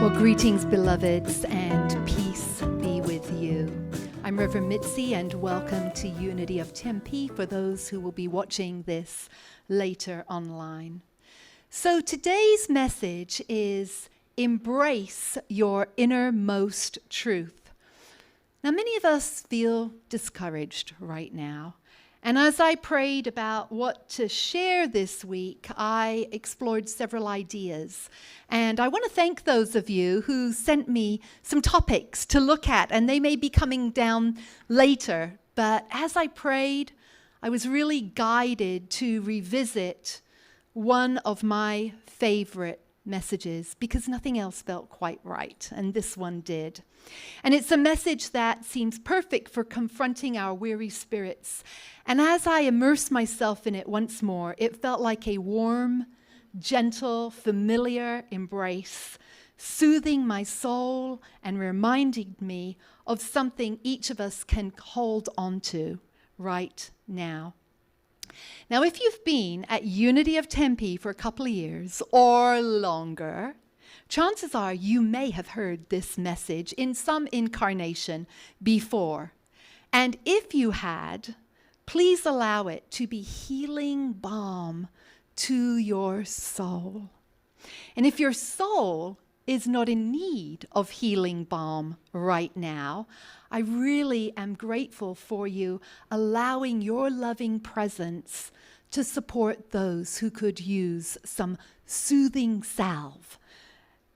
Well, greetings, beloveds, and peace be with you. I'm Reverend Mitzi, and welcome to Unity of Tempe for those who will be watching this later online. So today's message is embrace your innermost truth. Now, many of us feel discouraged right now. And as I prayed about what to share this week, I explored several ideas. And I want to thank those of you who sent me some topics to look at, and they may be coming down later. But as I prayed, I was really guided to revisit one of my favorite messages because nothing else felt quite right, and this one did. And it's a message that seems perfect for confronting our weary spirits. And as I immersed myself in it once more, it felt like a warm, gentle, familiar embrace, soothing my soul and reminding me of something each of us can hold on to right now. Now, if you've been at Unity of Tempe for a couple of years or longer, chances are you may have heard this message in some incarnation before. And if you had, please allow it to be healing balm to your soul. And if your soul is not in need of healing balm right now, I really am grateful for you allowing your loving presence to support those who could use some soothing salve.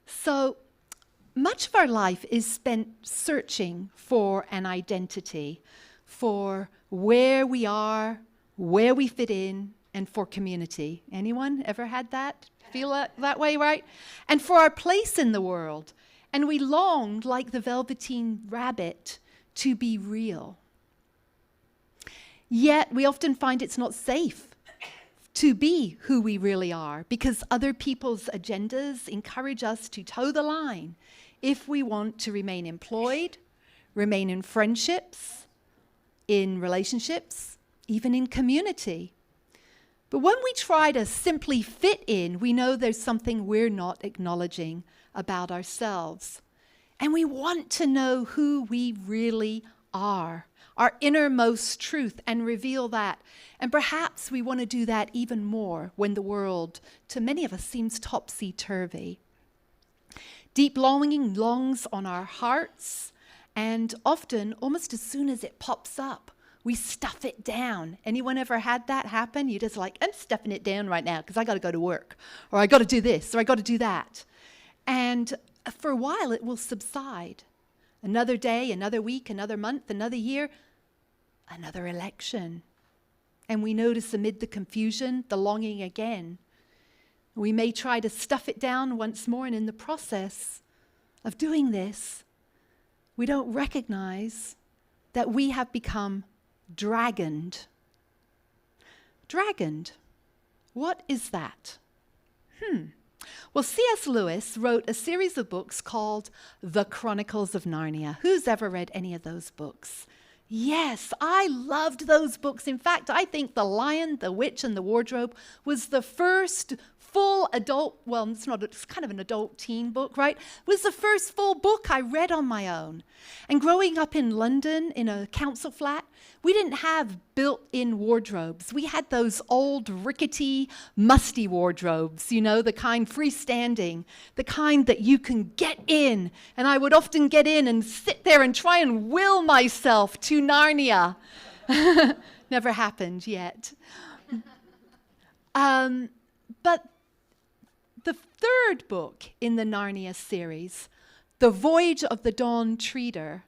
So much of our life is spent searching for an identity, for where we are, where we fit in, and for community. Anyone ever had that? Feel that way, right? And for our place in the world. And we longed, like the velveteen rabbit, to be real. Yet we often find it's not safe to be who we really are because other people's agendas encourage us to toe the line if we want to remain employed, remain in friendships, in relationships, even in community. But when we try to simply fit in, we know there's something we're not acknowledging about ourselves. And we want to know who we really are, our innermost truth, and reveal that. And perhaps we want to do that even more when the world, to many of us, seems topsy-turvy. Deep longing longs on our hearts, and often, almost as soon as it pops up, we stuff it down. Anyone ever had that happen? You're just like, I'm stuffing it down right now because I got to go to work, or I got to do this, or I got to do that. And for a while, it will subside. Another day, another week, another month, another year, another election. And we notice amid the confusion, the longing again. We may try to stuff it down once more, and in the process of doing this, we don't recognize that we have become dragoned. Dragoned. What is that? Well, C.S. Lewis wrote a series of books called The Chronicles of Narnia. Who's ever read any of those books? Yes, I loved those books. In fact, I think The Lion, the Witch, and the Wardrobe was the first full adult, well, it's kind of an adult teen book, right? It was the first full book I read on my own. And growing up in London in a council flat, we didn't have built-in wardrobes. We had those old, rickety, musty wardrobes, you know, the kind freestanding, the kind that you can get in. And I would often get in and sit there and try and will myself to Narnia. Never happened yet. But the third book in the Narnia series, The Voyage of the Dawn Treader,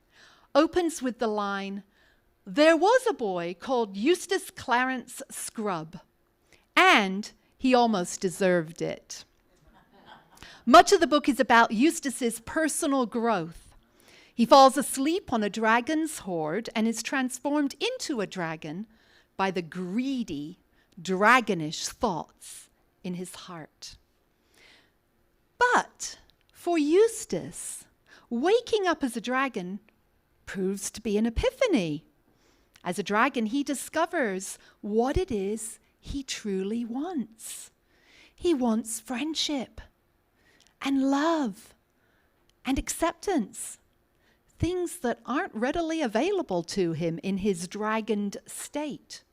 opens with the line, "There was a boy called Eustace Clarence Scrubb, and he almost deserved it." Much of the book is about Eustace's personal growth. He falls asleep on a dragon's hoard and is transformed into a dragon by the greedy, dragonish thoughts in his heart. But for Eustace, waking up as a dragon proves to be an epiphany. As a dragon, he discovers what it is he truly wants. He wants friendship and love and acceptance, things that aren't readily available to him in his dragoned state.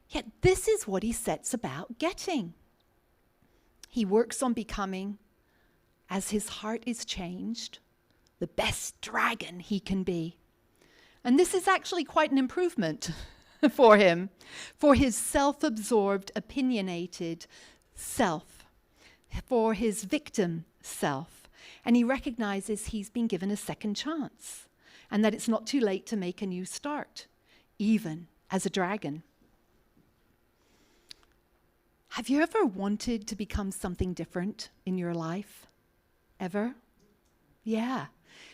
Yet this is what he sets about getting. He works on becoming, as his heart is changed, the best dragon he can be. And this is actually quite an improvement for him, for his self-absorbed, opinionated self, for his victim self. And he recognizes he's been given a second chance and that it's not too late to make a new start, even as a dragon. Have you ever wanted to become something different in your life? Ever? Yeah.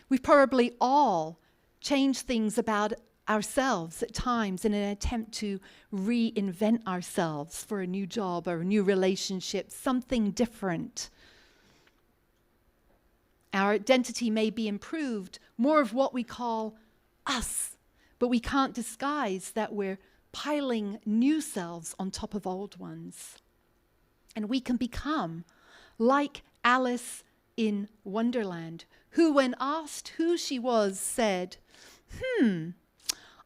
We've probably all changed things about ourselves at times in an attempt to reinvent ourselves for a new job or a new relationship, something different. Our identity may be improved, more of what we call us, but we can't disguise that we're piling new selves on top of old ones. And we can become like Alice in Wonderland, who, when asked who she was, said,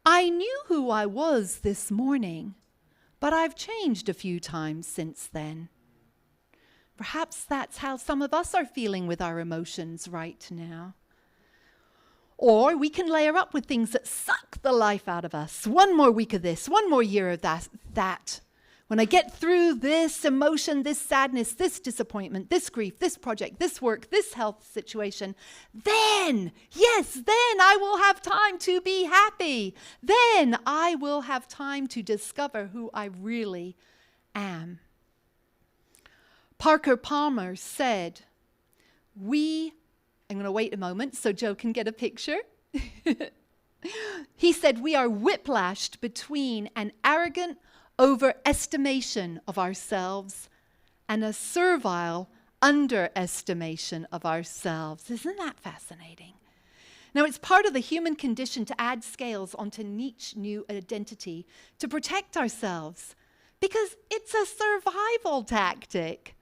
I knew who I was this morning, but I've changed a few times since then. Perhaps that's how some of us are feeling with our emotions right now. Or we can layer up with things that suck the life out of us. One more week of this, one more year of that. When I get through this emotion, this sadness, this disappointment, this grief, this project, this work, this health situation, then I will have time to be happy. Then I will have time to discover who I really am. Parker Palmer said, I'm going to wait a moment so Joe can get a picture. He said, we are whiplashed between an arrogant overestimation of ourselves and a servile underestimation of ourselves. Isn't that fascinating? Now, it's part of the human condition to add scales onto each new identity to protect ourselves because it's a survival tactic.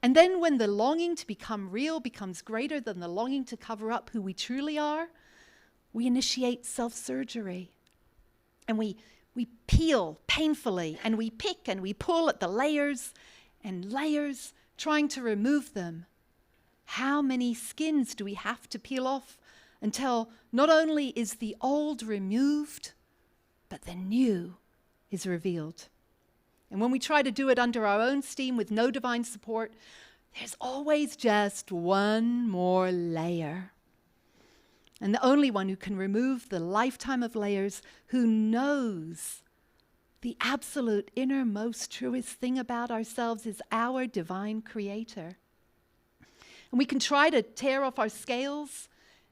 And then when the longing to become real becomes greater than the longing to cover up who we truly are, we initiate self-surgery. And we peel painfully, and we pick and we pull at the layers and layers, trying to remove them. How many skins do we have to peel off until not only is the old removed, but the new is revealed? And when we try to do it under our own steam with no divine support, there's always just one more layer. And the only one who can remove the lifetime of layers, who knows the absolute innermost truest thing about ourselves, is our divine creator. And we can try to tear off our scales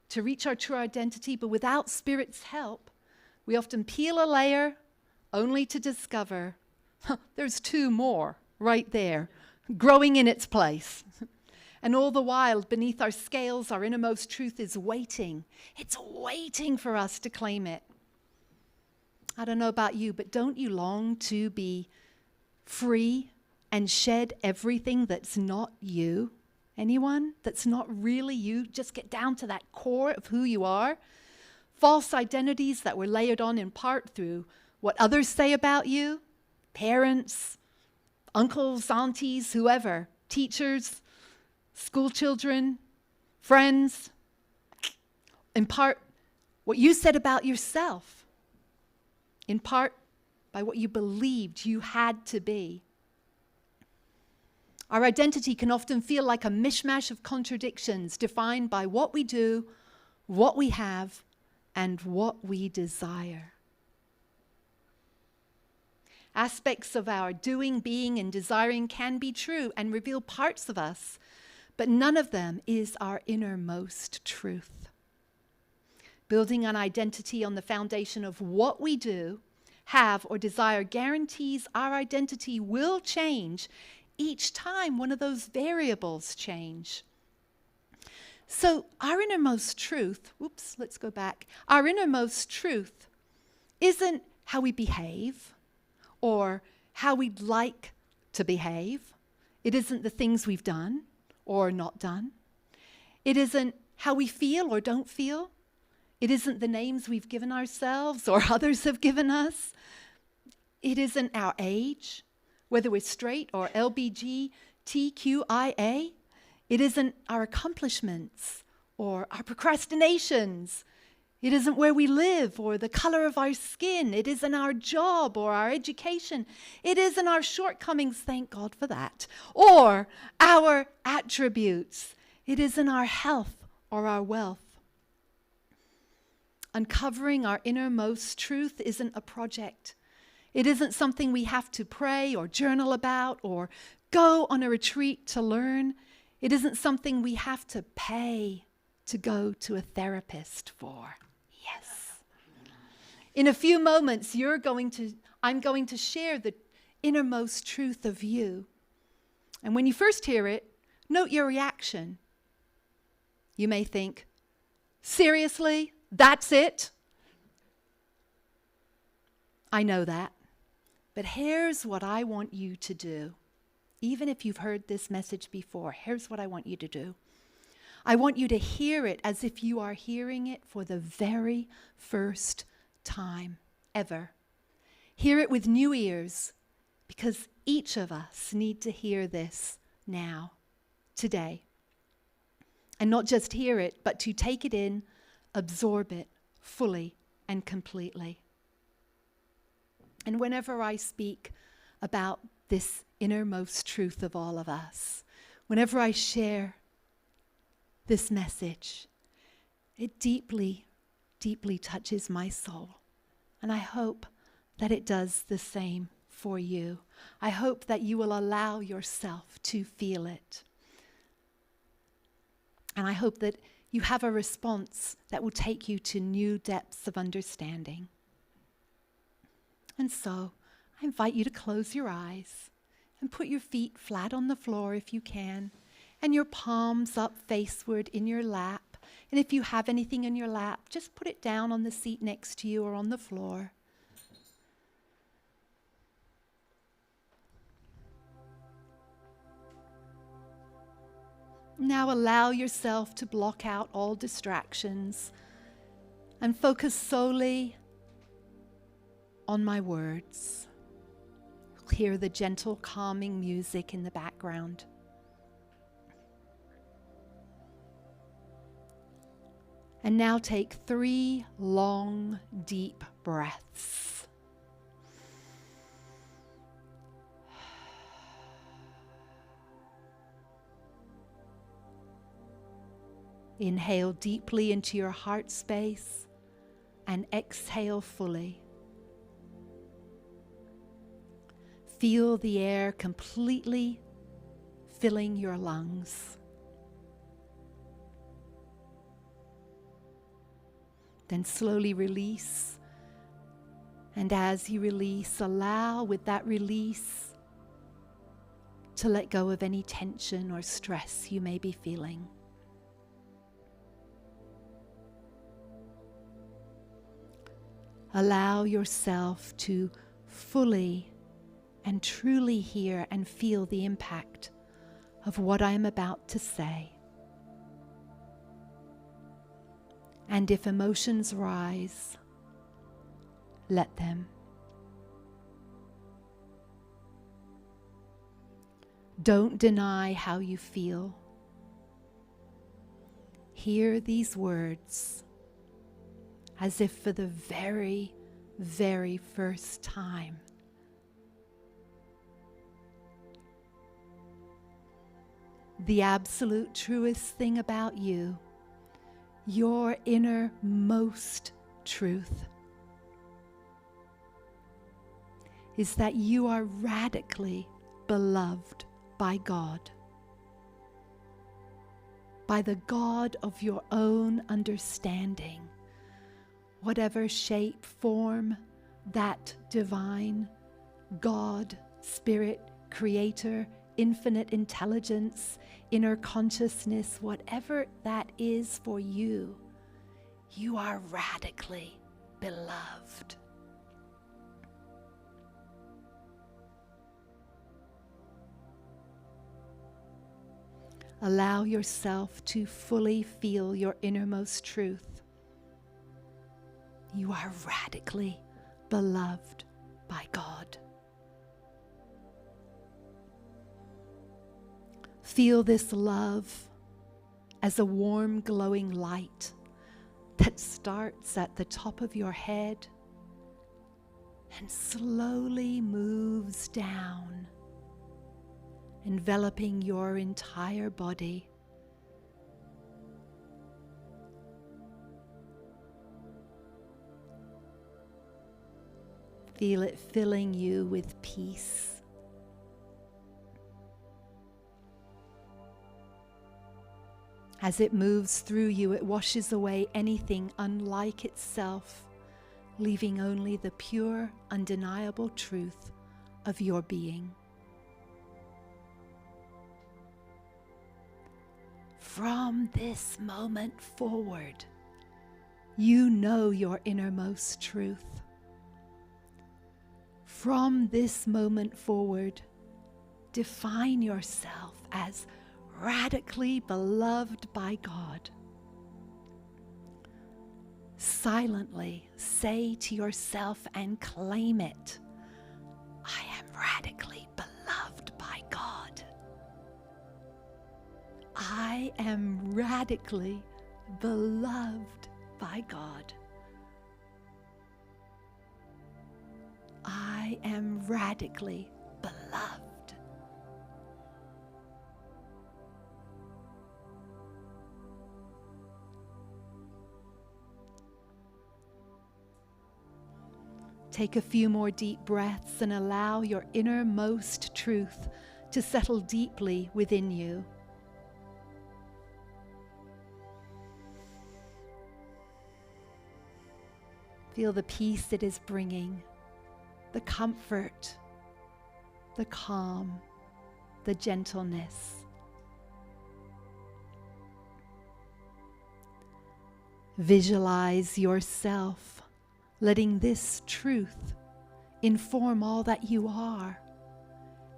to reach our true identity, but without Spirit's help, we often peel a layer only to discover there's two more right there, growing in its place. And all the while, beneath our scales, our innermost truth is waiting. It's waiting for us to claim it. I don't know about you, but don't you long to be free and shed everything that's not you? Anyone that's not really you? Just get down to that core of who you are. False identities that were layered on in part through what others say about you, parents, uncles, aunties, whoever, teachers, school children, friends, in part what you said about yourself, in part by what you believed you had to be. Our identity can often feel like a mishmash of contradictions defined by what we do, what we have, and what we desire. Aspects of our doing, being, and desiring can be true and reveal parts of us, but none of them is our innermost truth. Building an identity on the foundation of what we do, have, or desire guarantees our identity will change each time one of those variables change. So our innermost truth, our innermost truth isn't how we behave or how we'd like to behave. It isn't the things we've done or not done. It isn't how we feel or don't feel. It isn't the names we've given ourselves or others have given us. It isn't our age, whether we're straight or LBGTQIA. It isn't our accomplishments or our procrastinations. It isn't where we live or the color of our skin. It isn't our job or our education. It isn't our shortcomings, thank God for that, or our attributes. It isn't our health or our wealth. Uncovering our innermost truth isn't a project. It isn't something we have to pray or journal about or go on a retreat to learn. It isn't something we have to pay to go to a therapist for. Yes. In a few moments, I'm going to share the innermost truth of you. And when you first hear it, note your reaction. You may think, seriously? That's it? I know that. But here's what I want you to do. Even if you've heard this message before, here's what I want you to do. I want you to hear it as if you are hearing it for the very first time ever. Hear it with new ears, because each of us need to hear this now, today. And not just hear it, but to take it in, absorb it fully and completely. And whenever I speak about this innermost truth of all of us, whenever I share this message, it deeply, deeply touches my soul. And I hope that it does the same for you. I hope that you will allow yourself to feel it. And I hope that you have a response that will take you to new depths of understanding. And so, I invite you to close your eyes and put your feet flat on the floor if you can, and your palms up faceward in your lap. And if you have anything in your lap, just put it down on the seat next to you or on the floor. Now allow yourself to block out all distractions and focus solely on my words. Hear the gentle, calming music in the background. And now take 3 long, deep breaths. Inhale deeply into your heart space and exhale fully. Feel the air completely filling your lungs. Then slowly release. And as you release, allow with that release to let go of any tension or stress you may be feeling. Allow yourself to fully and truly hear and feel the impact of what I am about to say. And if emotions rise, let them. Don't deny how you feel. Hear these words as if for the very, very first time. The absolute truest thing about you, your innermost truth, is that you are radically beloved by God, by the God of your own understanding. Whatever shape, form, that divine God, Spirit, Creator, infinite intelligence, inner consciousness, whatever that is for you, you are radically beloved. Allow yourself to fully feel your innermost truth. You are radically beloved by God. Feel this love as a warm, glowing light that starts at the top of your head and slowly moves down, enveloping your entire body. Feel it filling you with peace. As it moves through you, it washes away anything unlike itself, leaving only the pure, undeniable truth of your being. From this moment forward, you know your innermost truth. From this moment forward, define yourself as radically beloved by God. Silently say to yourself and claim it, I am radically beloved by God. I am radically beloved by God. I am radically beloved. Take a few more deep breaths and allow your innermost truth to settle deeply within you. Feel the peace it is bringing, the comfort, the calm, the gentleness. Visualize yourself letting this truth inform all that you are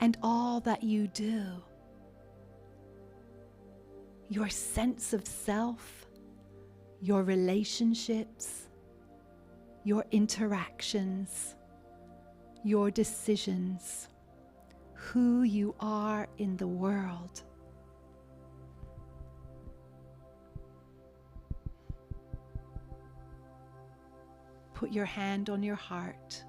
and all that you do. Your sense of self, your relationships, your interactions, your decisions, who you are in the world. Put your hand on your heart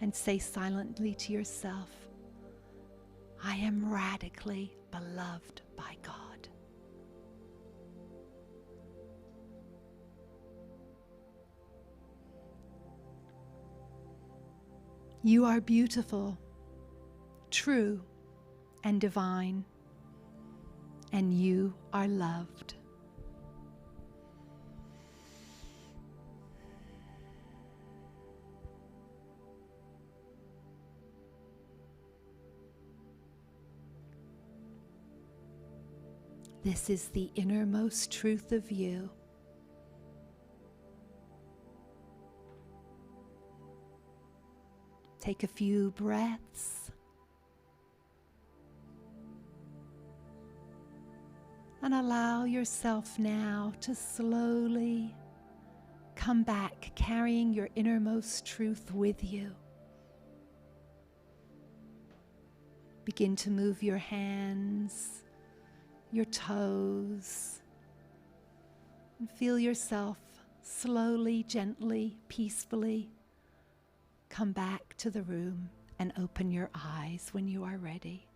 and say silently to yourself, I am radically beloved by God. You are beautiful, true, and divine, and you are loved. This is the innermost truth of you. Take a few breaths and allow yourself now to slowly come back, carrying your innermost truth with you. Begin to move your hands, your toes, and feel yourself slowly, gently, peacefully come back to the room and open your eyes when you are ready.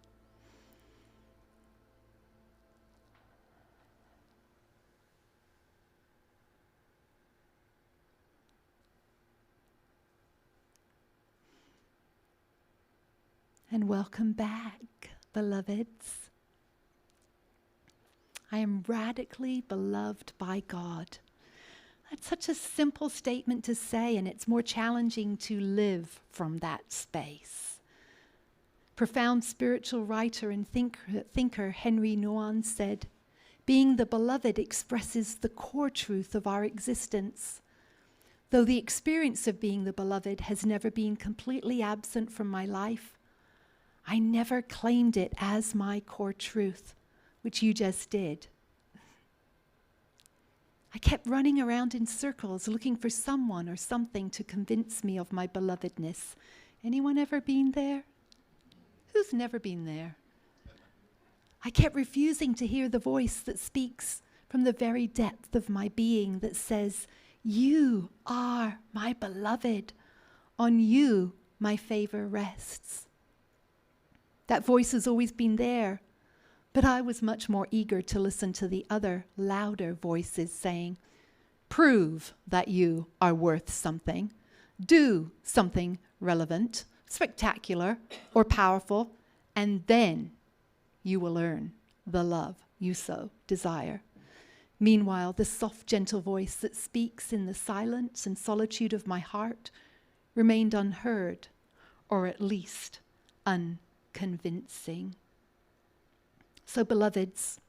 And welcome back, beloveds. I am radically beloved by God. That's such a simple statement to say, and it's more challenging to live from that space. Profound spiritual writer and thinker Henry Nouwen said, being the beloved expresses the core truth of our existence. Though the experience of being the beloved has never been completely absent from my life, I never claimed it as my core truth, which you just did. I kept running around in circles looking for someone or something to convince me of my belovedness. Anyone ever been there? Who's never been there? I kept refusing to hear the voice that speaks from the very depth of my being that says, you are my beloved. On you my favor rests. That voice has always been there, but I was much more eager to listen to the other, louder voices saying, prove that you are worth something. Do something relevant, spectacular, or powerful, and then you will earn the love you so desire. Meanwhile, the soft, gentle voice that speaks in the silence and solitude of my heart remained unheard, or at least unconvincing. So, beloveds,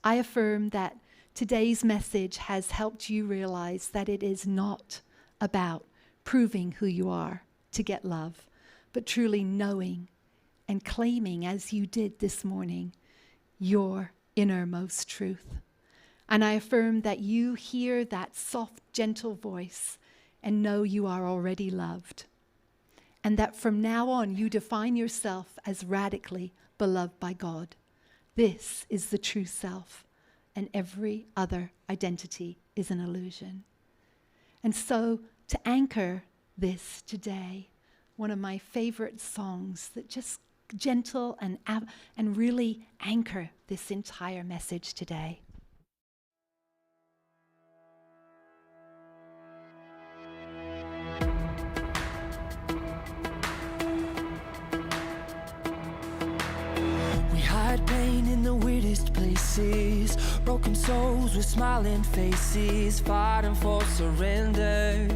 I affirm that today's message has helped you realize that it is not about proving who you are to get love, but truly knowing and claiming, as you did this morning, your innermost truth. And I affirm that you hear that soft, gentle voice and know you are already loved. And that from now on, you define yourself as radically beloved by God. This is the true self, and every other identity is an illusion. And so, to anchor this today, one of my favorite songs that just gentle and really anchor this entire message today. Pain in the weirdest places, broken souls with smiling faces, fighting for surrender,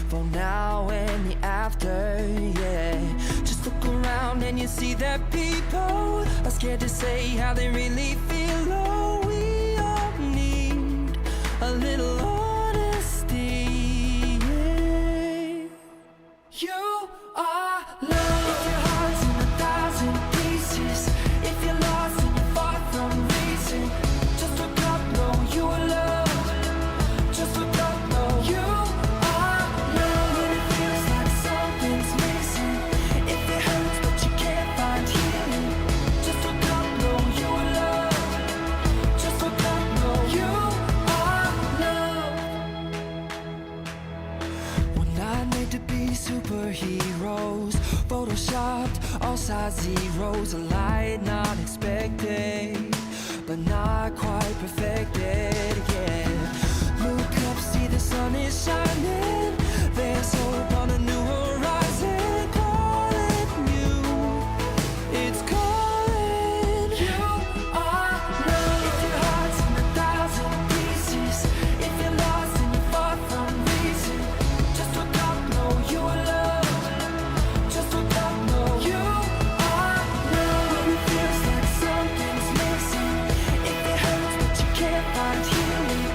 for now and the after, yeah. Just look around and you see that people are scared to say how they really feel. Oh, we all need a little honesty, yeah. You are love. If your heart's in 1,000 pieces, if you're lost and you're far from reason, just look up, know you are loved. Just look up, know you are loved. When it feels like something's missing, if it hurts but you can't find healing, just look up, know you are loved. Just look up, know you are loved. We're not made to be superheroes, photoshopped all size zeros, a light not expected, but not quite perfected, yeah. Look up, see the sun is shining, there's hope on a new horizon, calling you, it's calling. You are love. If your heart's in 1,000 pieces, if you're lost and you're far from reason, just look up, know you are loved. Just look up, know you are loved. When it feels like something's missing, if it hurts but you can't find healing,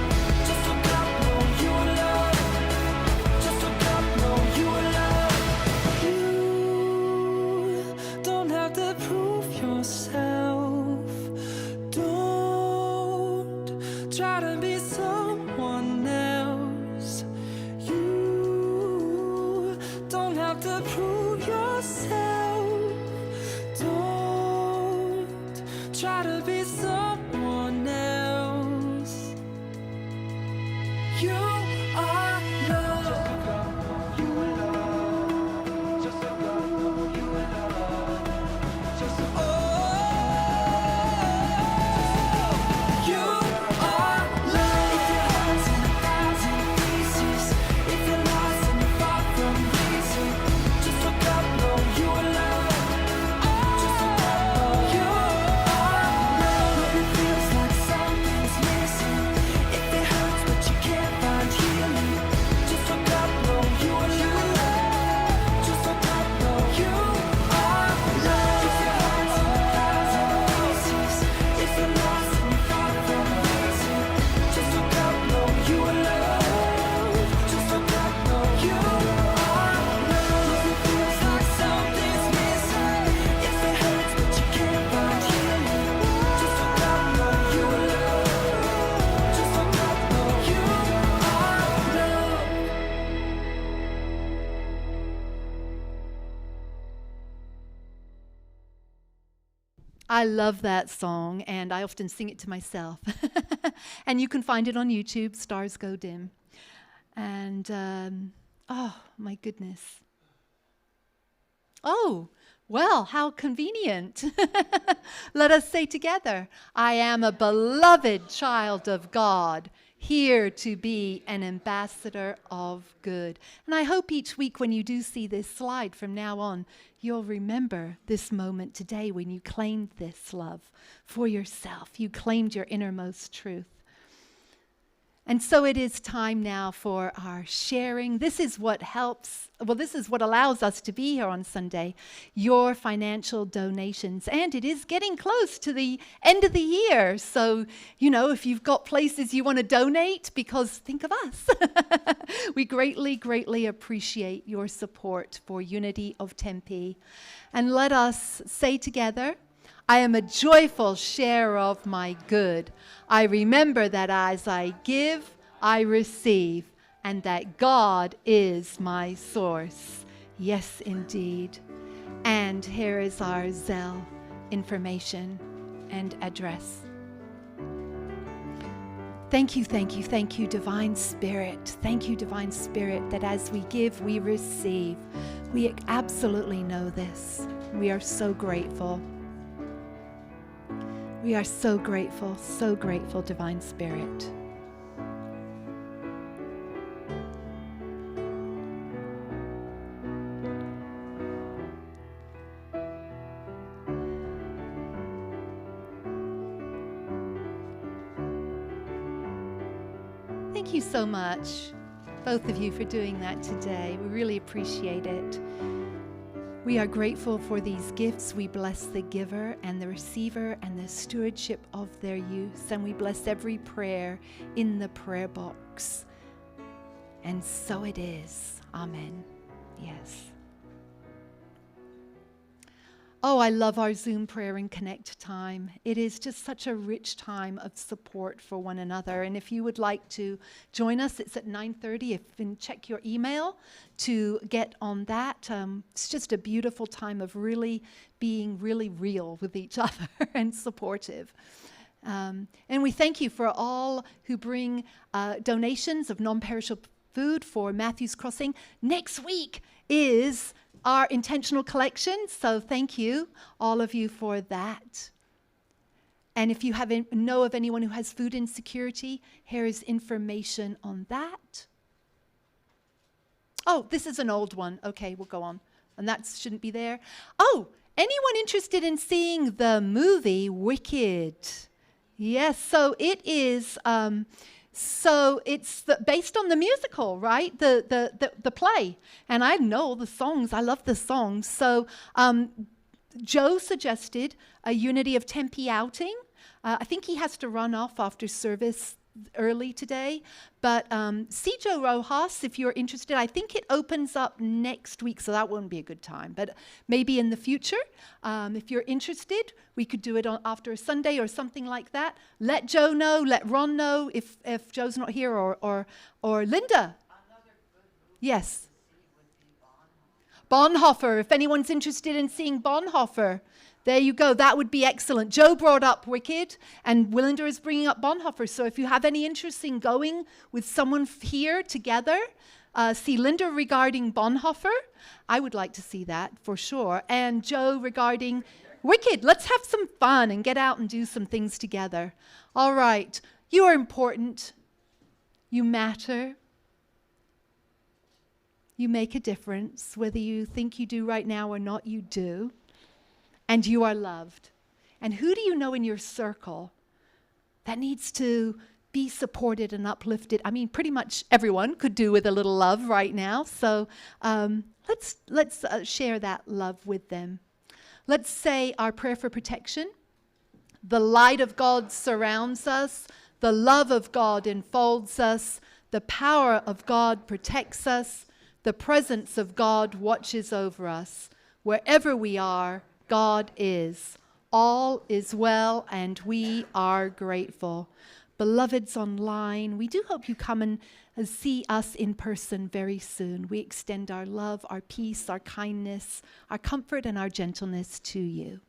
I love that song, and I often sing it to myself. And you can find it on YouTube, Stars Go Dim. And, oh, my goodness. Oh, well, how convenient. Let us say together, I am a beloved child of God, here to be an ambassador of good. And I hope each week when you do see this slide from now on, you'll remember this moment today when you claimed this love for yourself. You claimed your innermost truth. And so it is time now for our sharing. This is what this is what allows us to be here on Sunday, your financial donations. And it is getting close to the end of the year. So, if you've got places you want to donate, because think of us. We greatly, greatly appreciate your support for Unity of Tempe. And let us say together, I am a joyful sharer of my good. I remember that as I give, I receive, and that God is my source. Yes, indeed. And here is our Zelle information and address. Thank you, Divine Spirit. Thank you, Divine Spirit, that as we give, we receive. We absolutely know this. We are so grateful. We are so grateful, Divine Spirit. Thank you so much, both of you, for doing that today. We really appreciate it. We are grateful for these gifts. We bless the giver and the receiver and the stewardship of their use. And we bless every prayer in the prayer box. And so it is. Amen. Yes. Oh, I love our Zoom prayer and connect time. It is just such a rich time of support for one another. And if you would like to join us, it's at 9:30. You can check your email to get on that. It's just a beautiful time of really being really real with each other and supportive. And we thank you for all who bring donations of non-perishable food for Matthew's Crossing. Next week is our intentional collection, so thank you, all of you, for that. And if you know of anyone who has food insecurity, here is information on that. Oh, this is an old one. Okay, we'll go on. And that shouldn't be there. Oh, anyone interested in seeing the movie Wicked? Yes, so it is... So it's based on the musical, right? The play. And I know the songs. I love the songs. So Joe suggested a Unity of Tempe outing. I think he has to run off after service early today. But see Joe Rojas if you're interested. I think it opens up next week, so that won't be a good time. But maybe in the future, if you're interested, we could do it after a Sunday or something like that. Let Joe know, let Ron know if Joe's not here, or Linda. Yes. Bonhoeffer, if anyone's interested in seeing Bonhoeffer. There you go. That would be excellent. Joe brought up Wicked, and Linda is bringing up Bonhoeffer. So if you have any interest in going with someone here together, see Linda regarding Bonhoeffer. I would like to see that for sure. And Joe regarding Wicked. Let's have some fun and get out and do some things together. All right. You are important. You matter. You make a difference. Whether you think you do right now or not, you do. And you are loved. And who do you know in your circle that needs to be supported and uplifted? I mean, pretty much everyone could do with a little love right now. So let's share that love with them. Let's say our prayer for protection. The light of God surrounds us. The love of God enfolds us. The power of God protects us. The presence of God watches over us. Wherever we are, God is. All is well, and we are grateful. Beloveds online, we do hope you come and see us in person very soon. We extend our love, our peace, our kindness, our comfort, and our gentleness to you.